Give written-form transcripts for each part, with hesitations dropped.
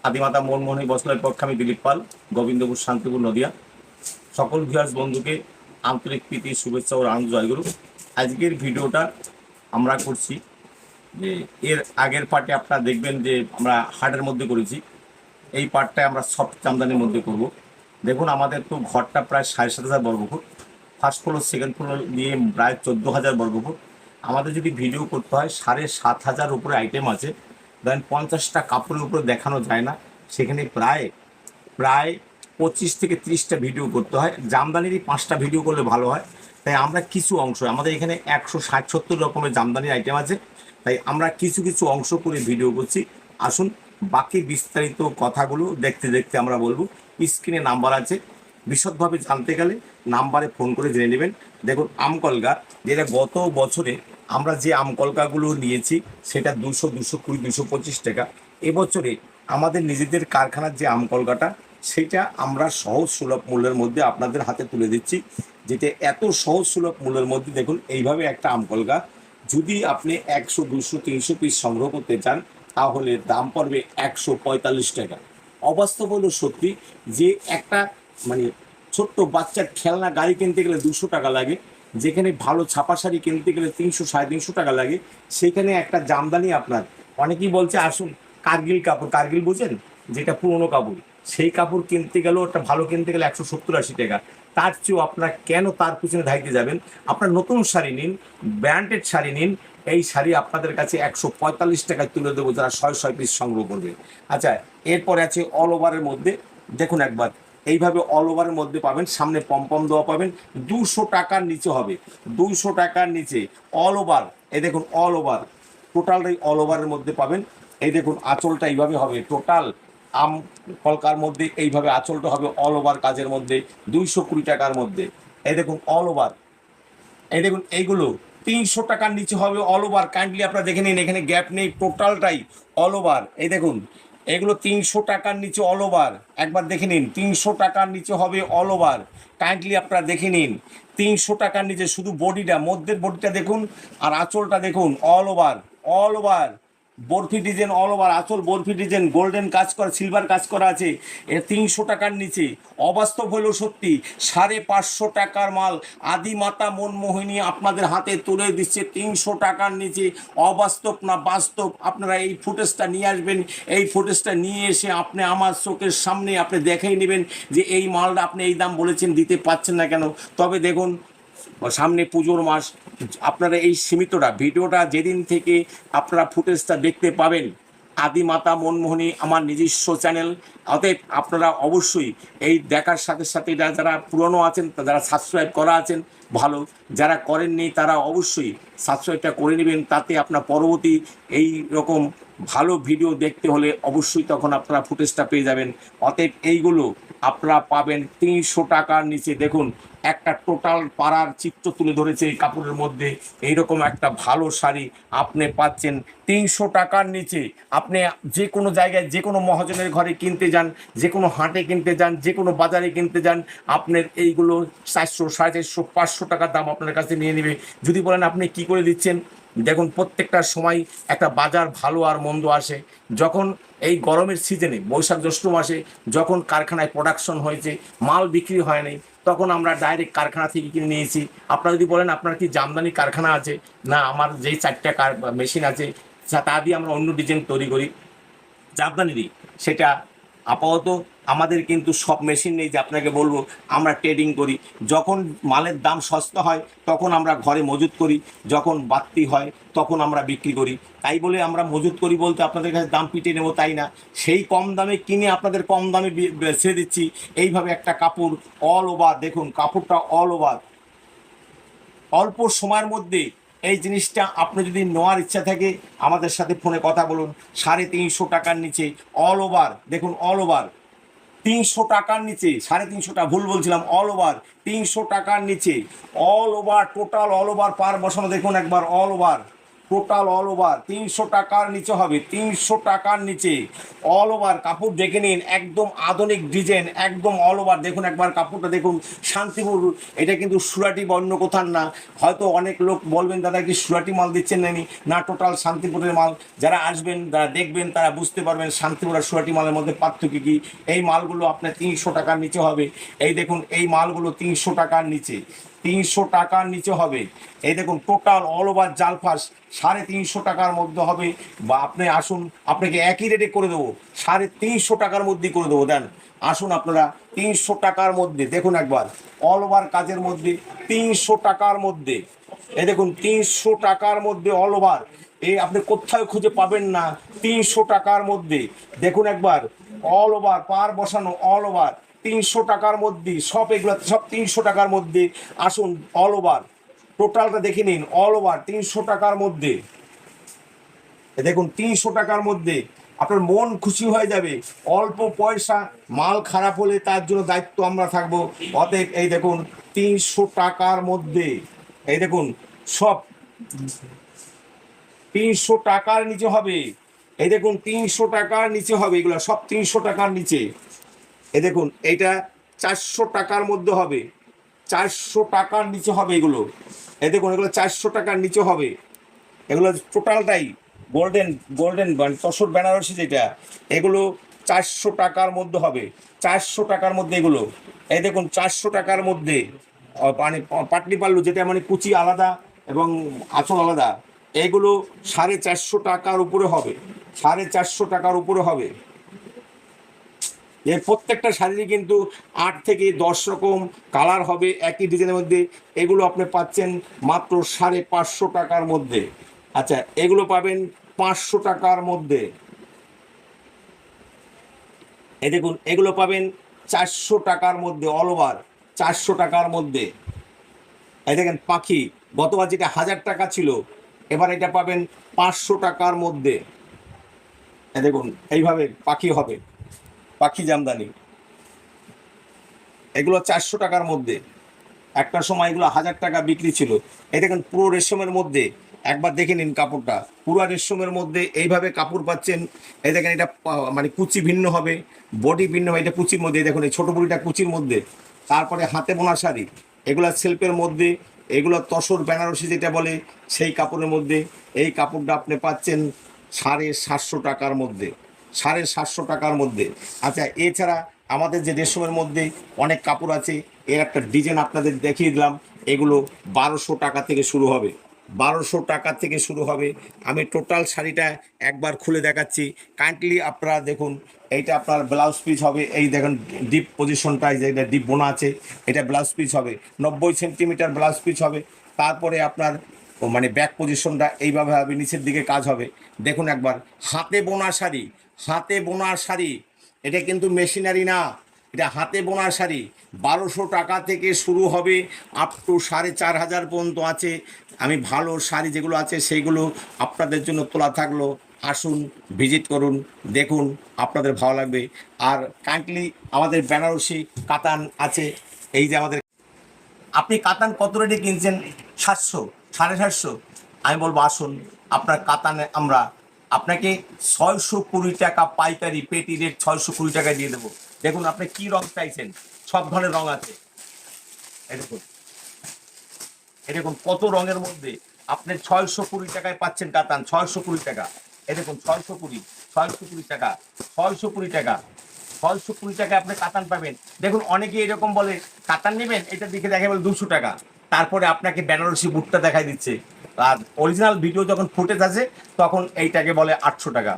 আদিমাতা মনমোহনী বসলের পক্ষে আমি দিলীপ পাল, গোবিন্দপুর শান্তিপুর নদিয়া। সকল ভিউয়ার্স বন্ধুকে আন্তরিক প্রীতি, শুভেচ্ছা ও আনন্দ জয়গুরু। আজকের ভিডিওটা আমরা করছি যে এর আগের পার্টে আপনারা দেখবেন যে আমরা হার্টের মধ্যে করেছি, এই পার্টটায় আমরা সফট জামদানির মধ্যে করব। দেখুন আমাদের তো ঘরটা প্রায় 7,500 বর্গফুট, ফার্স্ট ফ্লোর সেকেন্ড ফ্লোর দিয়ে প্রায় 14,000 বর্গফুট। আমাদের যদি ভিডিও করতে হয় 7,500 উপরে আইটেম আছে, দেন 50টা কাপড়ের উপরে দেখানো যায় না, সেখানে প্রায় প্রায় 25 থেকে 30টা ভিডিও করতে হয়। জামদানিরই 5টা ভিডিও করলে ভালো হয়। তাই আমরা কিছু অংশ, আমাদের এখানে 160-70 রকমের জামদানির আইটেম আছে, তাই আমরা কিছু কিছু অংশ করে ভিডিও করছি। আসুন বাকি বিস্তারিত কথাগুলো দেখতে দেখতে আমরা বলবো। স্ক্রিনে নাম্বার আছে, বিশদভাবে জানতে গেলে নাম্বারে ফোন করে জেনে নেবেন। দেখুন আমকলকা, যেটা গত বছরে আমরা যে আমকলকাগুলো নিয়েছি সেটা 200, 220, 225 টাকা। এবছরে আমাদের নিজেদের কারখানার যে আমকলকাটা, সেটা আমরা সহজ সুলভ মূল্যের মধ্যে আপনাদের হাতে তুলে দিচ্ছি। যেটা এত সহজ সুলভ মূল্যের মধ্যে, দেখুন এইভাবে একটা আমকলকা যদি আপনি 100, 200, 300 পিস সংগ্রহ করতে চান, তাহলে দাম পড়বে 145 টাকা। অবাস্তব হলো সত্যি যে একটা মানে ছোট্ট বাচ্চার খেলনা গাড়ি কিনতে গেলে 200 টাকা লাগে, যেখানে ভালো ছাপা শাড়ি কিনতে গেলে 300, 350 টাকা লাগে, সেখানে একটা জামদানি আপনার অনেকেই বলছে আসুন কার্গিল কাপড়, কার্গিল বুঝেন যেটা পুরনো কাপড়, সেই কাপড় কিনতে গেলেও একটা ভালো কিনতে গেলে 170-80 টাকা। তার চেয়েও আপনারা কেন তার পিছনে ধাইতে যাবেন? আপনার নতুন শাড়ি নিন, ব্র্যান্ডেড শাড়ি নিন, এই শাড়ি আপনাদের কাছে 145 টাকায় তুলে দেবো যারা 100 পিস সংগ্রহ করবে। আচ্ছা, এরপরে আছে অল ওভারের মধ্যে। দেখুন একবার এইভাবে অল ওভারের মধ্যে পাবেন, সামনে পম্পম দেওয়া পাবেন, 200 টাকার নিচে হবে, 200 টাকার নিচে অল ওভার। এই দেখুন অল ওভার, টোটালটাই অল ওভারের মধ্যে পাবেন। এই দেখুন আঁচলটা এইভাবে হবে, টোটাল আম কলকার মধ্যে এইভাবে আঁচলটা হবে অল ওভার কাজের মধ্যে, 220 টাকার মধ্যে। এই দেখুন অল ওভার, এই দেখুন এইগুলো 300 টাকার নিচে হবে অল ওভার। কাইন্ডলি আপনারা দেখে নিন, এখানে গ্যাপ নেই, টোটালটাই অল ওভার। এই দেখুন এগুলো 300 টাকার নিচে অল ওভার, একবার দেখে নিন 300 টাকার নিচে হবে অল ওভার। কাইন্ডলি আপনারা দেখে নিন 300 টাকার নিচে, শুধু বডিটা, মধ্যের বডিটা দেখুন আর আঁচলটা দেখুন, all over, all over barfi design, all over আঁচল বরফি ডিজাইন, গোল্ডেন কাজ করা, সিলভার কাজ করা আছে। এ 300 টাকার নিচে। অবাস্তব হলেও সত্যি, 550 টাকার মাল আদিমাতা মনমোহিনী আপনাদের হাতে তুলে দিচ্ছে 300 টাকার নিচে। অবাস্তব না বাস্তব, আপনারা এই ফুটেজটা নিয়ে আসবেন। এই ফুটেজটা নিয়ে এসে আপনি আমার চোখের সামনে আপনি দেখাই নেবেন যে এই মালটা আপনি এই দাম বলেছেন, দিতে পারছেন না কেন। তবে দেখুন সামনে পুজোর মাস, আপনারা এই সীমিতটা ভিডিওটা যেদিন থেকে আপনারা ফুটেজটা দেখতে পাবেন, আদিমাতা মনমোহিনী আমার নিজস্ব চ্যানেল, অতএব আপনারা অবশ্যই এই দেখার সাথে সাথে যারা পুরনো আছেন, যারা সাবস্ক্রাইব করা আছেন ভালো, যারা করেননি তারা অবশ্যই সাবস্ক্রাইবটা করে নেবেন। তাতে আপনার পরবর্তী এই রকম ভালো ভিডিও দেখতে হলে অবশ্যই তখন আপনারা ফুটেজটা পেয়ে যাবেন। অতএব এইগুলো আপনারা পাবেন 300 টাকার নিচে। দেখুন একটা টোটাল পাড়ার চিত্র তুলে ধরেছে এই কাপড়ের মধ্যে। এইরকম একটা ভালো শাড়ি আপনি পাচ্ছেন 300 টাকার নিচে। আপনি যে কোনো জায়গায়, যে কোনো মহাজনের ঘরে কিনতে যান, যে কোনো হাটে কিনতে যান, যে কোনো বাজারে কিনতে যান, আপনার এইগুলো 400, 450, 500 টাকা দাম আপনার কাছে নিয়ে নেবে। যদি বলেন আপনি কি করে দিচ্ছেন, দেখুন প্রত্যেকটা সময় একটা বাজার ভালো আর মন্দ আসে। যখন এই গরমের সিজনে, বৈশাখ জ্যৈষ্ঠ মাসে যখন কারখানায় প্রোডাকশন হয়েছে, মাল বিক্রি হয়নি, তখন আমরা ডাইরেক্ট কারখানা থেকে কিনে নিয়েছি। আপনারা যদি বলেন আপনার কি জামদানি কারখানা আছে, না আমার যেই 4টা মেশিন আছে তা দিয়ে আমরা অন্য ডিজাইন তৈরি করি জামদানি দিই, সেটা আপাতত আমাদের কিন্তু সব মেশিন নেই যে আপনাকে বলবো। আমরা ট্রেডিং করি, যখন মালের দাম সস্তা হয় তখন আমরা ঘরে মজুত করি, যখন বাড়তি হয় তখন আমরা বিক্রি করি। তাই বলে আমরা মজুত করি বলতে আপনাদের কাছে দাম পিটে নেবো তাই না, সেই কম দামে কিনে আপনাদের কম দামে ছেড়ে দিচ্ছি। এইভাবে একটা কাপড় অল ওভার, দেখুন কাপড়টা অল ওভার, অল্প সময়ের মধ্যে এই জিনিসটা আপনি যদি নেওয়ার ইচ্ছা থাকে আমাদের সাথে ফোনে কথা বলুন। 350 টাকার নিচে অল ওভার, দেখুন অল ওভার 300 টাকার নিচে, 350 ভুল বলছিলাম, অল ওভার 300 টাকার নিচে, all over total all over পার বসানো। দেখুন একবার all over total all over 300 টাকার নিচে হবে, 300 টাকার নিচে অল ওভার কাপড় দেখে নিন, একদম আধুনিক ডিজাইন, একদম অল ওভার। দেখুন একবার কাপড়টা দেখুন, শান্তিপুর, এটা কিন্তু সুরাটি বা অন্য কোথার না। হয়তো অনেক লোক বলবেন দাদা কি সুরাটি মাল দিচ্ছেন না, টোটাল শান্তিপুরের মাল। যারা আসবেন, যারা দেখবেন, তারা বুঝতে পারবেন শান্তিপুর আর সুরাটি মালের মধ্যে পার্থক্য কী। এই মালগুলো আপনার 300 টাকার নিচে হবে। এই দেখুন এই মালগুলো 300 টাকার নিচে, 300 টাকার নিচে হবে। এই দেখুন টোটাল অল ওভার জালফাস 350 টাকার মধ্যে হবে। বা আপনি আসুন, আপনাকে একই রেটে করে দেবো, 350 টাকার মধ্যেই করে দেবো। দেন আসুন আপনারা, 300 টাকার মধ্যে দেখুন একবার, অল ওভার কাজের মধ্যে 300 টাকার মধ্যে। এই দেখুন 300 টাকার মধ্যে অল ওভার, এই আপনি কোথাও খুঁজে পাবেন না। 300 টাকার মধ্যে দেখুন একবার, অল ওভার পার বসানো, অল ওভার 300 টাকার মধ্যে। সব এগুলো সব 300 টাকার মধ্যে। আসুন অল ওভার টোটালটা দেখে নিন, অল ওভার 300 টাকার মধ্যে। দেখুন 300 টাকার মধ্যে আপনার মন খুশি হয়ে যাবে। অল্প পয়সা, মাল খারাপ হলে তার জন্য দায়িত্ব আমরা থাকবো। অতএব এই দেখুন 300 টাকার মধ্যে, এই দেখুন সব 300 টাকার নিচে হবে। এই দেখুন 300 টাকার নিচে হবে, এগুলো সব 300 টাকার নিচে। এই দেখুন এইটা 400 টাকার মধ্যে হবে, 400 টাকার নিচে হবে এগুলো। এই দেখুন এগুলো 400 টাকার নিচে হবে। এগুলো টোটালটাই গোল্ডেন গোল্ডেন তসর বেনারসি যেটা, এগুলো 400 টাকার মধ্যে হবে, 400 টাকার মধ্যে এগুলো। এই দেখুন 400 টাকার মধ্যে মানে পাটলি পাল্লু যেটা মানে কুচি আলাদা এবং আঁচল আলাদা, এগুলো 450 টাকার উপরে হবে, 450 টাকার উপরে হবে। এর প্রত্যেকটা শাড়িরই কিন্তু 8 থেকে 10 রকম কালার হবে একই ডিজাইনের মধ্যে। এগুলো আপনি পাচ্ছেন মাত্র 550 টাকার মধ্যে। আচ্ছা, এগুলো পাবেন 500 টাকার মধ্যে। এই দেখুন এগুলো পাবেন 400 টাকার মধ্যে, অল ওভার 400 টাকার মধ্যে। এই দেখেন পাখি, গতবার যেটা 1000 টাকা ছিল, এবার এটা পাবেন 500 টাকার মধ্যে। এই দেখুন এইভাবে পাখি হবে, পাখি জামদানি, এগুলো 400 টাকার মধ্যে। একটা সময় এগুলো 1000 টাকা বিক্রি ছিল। এই দেখেন পুরো রেশমের মধ্যে, একবার দেখে নিন কাপড়টা, পুরো রেশমের মধ্যে এইভাবে কাপড় পাচ্ছেন। এই দেখেন এটা মানে কুচি ভিন্ন হবে, বডি ভিন্ন হবে। এটা কুচির মধ্যে, দেখুন এই ছোটো বুড়িটা কুচির মধ্যে। তারপরে হাতে বোনা শাড়ি, এগুলো সেলফের মধ্যে, এগুলো তসর বেনারসি যেটা বলে সেই কাপড়ের মধ্যে। এই কাপড়টা আপনি পাচ্ছেন 750 টাকার মধ্যে, 750 টাকার মধ্যে। আচ্ছা, এছাড়া আমাদের যে রেশমের মধ্যে অনেক কাপড় আছে, এর একটা ডিজাইন আপনাদের দেখিয়ে দিলাম। এগুলো 1200 টাকা থেকে শুরু হবে, 1200 টাকা থেকে শুরু হবে। আমি টোটাল শাড়িটা একবার খুলে দেখাচ্ছি, কাইন্ডলি আপনারা দেখুন। এইটা আপনার ব্লাউজ পিস হবে, এই দেখুন ডিপ পজিশনটায় যেটা ডিপ বোনা আছে, এটা ব্লাউজ পিস হবে, 90 সেন্টিমিটার ব্লাউজ পিস হবে। তারপরে আপনার মানে ব্যাক পজিশনটা এইভাবে হবে, নিচের দিকে কাজ হবে। দেখুন একবার, হাতে বোনা শাড়ি, হাতে বোনা শাড়ি, এটা কিন্তু মেশিনারি না, এটা হাতে বোনা শাড়ি। 1200 টাকা থেকে শুরু হবে, আপ টু 4500 পর্যন্ত আছে। আমি ভালো শাড়ি যেগুলো আছে সেইগুলো আপনাদের জন্য তোলা থাকলো। আসুন, ভিজিট করুন, দেখুন, আপনাদের ভালো লাগবে। আর কাইন্ডলি আমাদের বেনারসি কাতান আছে, এই যে আমাদের, আপনি কাতান কত রেটে কিনছেন? 700, 750। আমি বলবো আসুন, আপনার কাতানে আমরা আপনাকে 620 টাকা পাইকারি পেটি রেট, 620 টাকায় দিয়ে দেবো। দেখুন আপনি কি রং চাইছেন, সব ধরনের রং আছে। এই দেখুন, এই দেখুন কত রঙের মধ্যে আপনি 620 টাকায় পাচ্ছেন কাতান, 620 টাকা। এই দেখুন 620, 620 টাকা, 620 টাকা, 620 টাকায় আপনি কাতান পাবেন। দেখুন অনেকে এরকম বলে কাতান নেবেন, এটা দেখে দেখে বলে 200 টাকা, তারপরে আপনাকে বেনারসি বুটটা দেখাই দিচ্ছে। আর অরিজিনাল ভিডিও যখন ফুটেজ আছে তখন এইটাকে বলে 800 টাকা।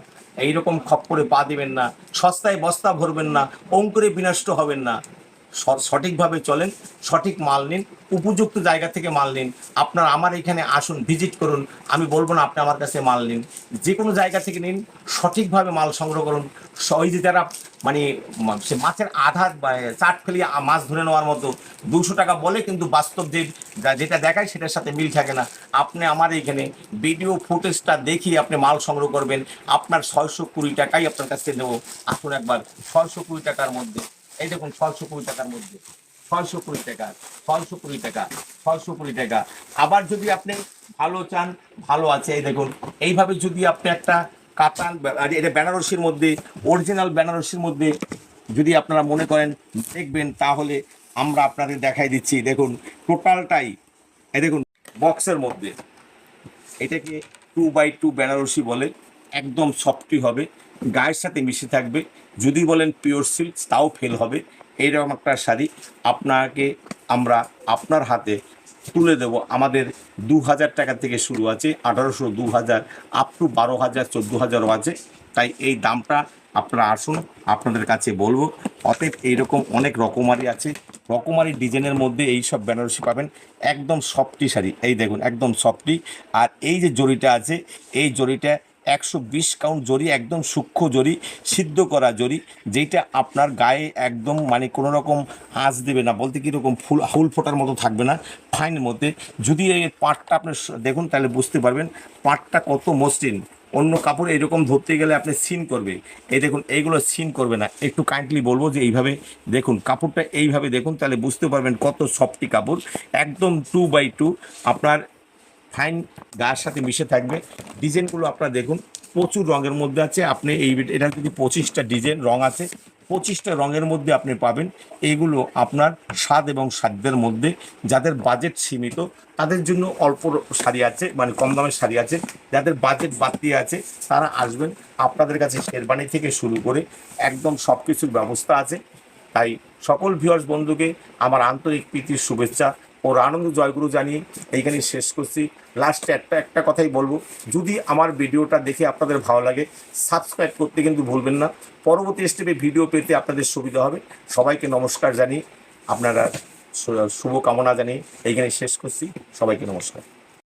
এইরকম খপ্পরে পা দিবেন না, সস্তায় বস্তা ভরবেন না, অঙ্কুরে বিনষ্ট হবেন না। সঠিকভাবে চলেন, সঠিক মাল নিন, উপযুক্ত জায়গা থেকে মাল নিন। আপনার আমার এখানে আসুন, ভিজিট করুন। আমি বলবো না আপনি আমার কাছে মাল নিন, যে কোনো জায়গা থেকে নিন, সঠিকভাবে মাল সংগ্রহ করুন। ওই যে যারা মানে সে মাছের আধার চাট ফেলিয়ে মাছ ধরে নেওয়ার মতো 200 টাকা বলে, কিন্তু বাস্তব যেটা দেখায় সেটার সাথে মিল থাকে না। আপনি আমার এইখানে ভিডিও ফুটেজটা দেখিয়ে আপনি মাল সংগ্রহ করবেন, আপনার 620 টাকাই আপনার কাছে নেবো। আসুন একবার, 620 টাকার মধ্যে। এই দেখুন 620 টাকার মধ্যে, 620 টাকা, 620 টাকা, 620 টাকা। আবার যদি আপনি ভালো চান, ভালো আছে, এই দেখুন এইভাবে যদি আপনি একটা কাতান এটা বেনারসির মধ্যে, অরিজিনাল বেনারসির মধ্যে যদি আপনারা মনে করেন দেখবেন, তাহলে আমরা আপনাদের দেখাই দিচ্ছি। দেখুন টোটালটাই এই দেখুন বক্সের মধ্যে, এটাকে 2x2 বেনারসি বলে, একদম সফটই হবে, গায়ের সাথে মিশে থাকবে। যদি বলেন পিওর সিল্ক তাও ফেল হবে। এইরকম একটা শাড়ি আপনাকে আমরা আপনার হাতে তুলে দেব। আমাদের 2000 টাকা থেকে শুরু আছে, 1800, 2000, আপ টু 12,000, 14,000ও আছে। তাই এই দামটা আপনারা আসুন, আপনাদের কাছে বলবো। অতএব এইরকম অনেক রকমারি আছে, রকমারি ডিজাইনের মধ্যে এই সব বেনারসি পাবেন। একদম সফটি শাড়ি, এই দেখুন একদম সফটি। আর এই যে জরিটা আছে, এই জরিটা 120 কাউন্ট জরি, একদম সূক্ষ্ম জরি, সিদ্ধ করা জরি, যেটা আপনার গায়ে একদম মানে কোনো রকম আঁচ দেবে না, বলতে কীরকম হুল ফোটার মতো থাকবে না, ফাইন মধ্যে। যদি এই পাটটা আপনি দেখুন তাহলে বুঝতে পারবেন পাটটা কত মসৃণ। অন্য কাপড় এরকম ধরতে গেলে আপনি সিন করবে, এই দেখুন এইগুলো সিন করবে না। একটু কাইন্ডলি বলবো যে এইভাবে দেখুন কাপড়টা, এইভাবে দেখুন তাহলে বুঝতে পারবেন কত সফটি কাপড়, একদম 2x2 আপনার ফাইন গায়ের সাথে মিশে থাকবে। ডিজাইনগুলো আপনারা দেখুন প্রচুর রঙের মধ্যে আছে। আপনি এটা যদি 25টা ডিজাইন রং আছে, 25টা রঙের মধ্যে আপনি পাবেন। এইগুলো আপনার স্বাদ এবং সাধ্যের মধ্যে। যাদের বাজেট সীমিত তাদের জন্য অল্প শাড়ি আছে, মানে কম দামের শাড়ি আছে। যাদের বাজেট বাড়তি আছে তারা আসবেন, আপনাদের কাছে শেরবানি থেকে শুরু করে একদম সব কিছুর ব্যবস্থা আছে। তাই সকল ভিউয়ার্স বন্ধুকে আমার আন্তরিক প্রীতির শুভেচ্ছা ও আনন্দ জয়গুরু জানিয়ে এইখানে শেষ করছি। লাস্টে একটা কথাই বলবো, যদি আমার ভিডিওটা দেখে আপনাদের ভালো লাগে সাবস্ক্রাইব করতে কিন্তু ভুলবেন না। পরবর্তী স্টেপে ভিডিও পেতে আপনাদের সুবিধা হবে। সবাইকে নমস্কার জানিয়ে, আপনারা শুভকামনা জানিয়ে এইখানে শেষ করছি। সবাইকে নমস্কার।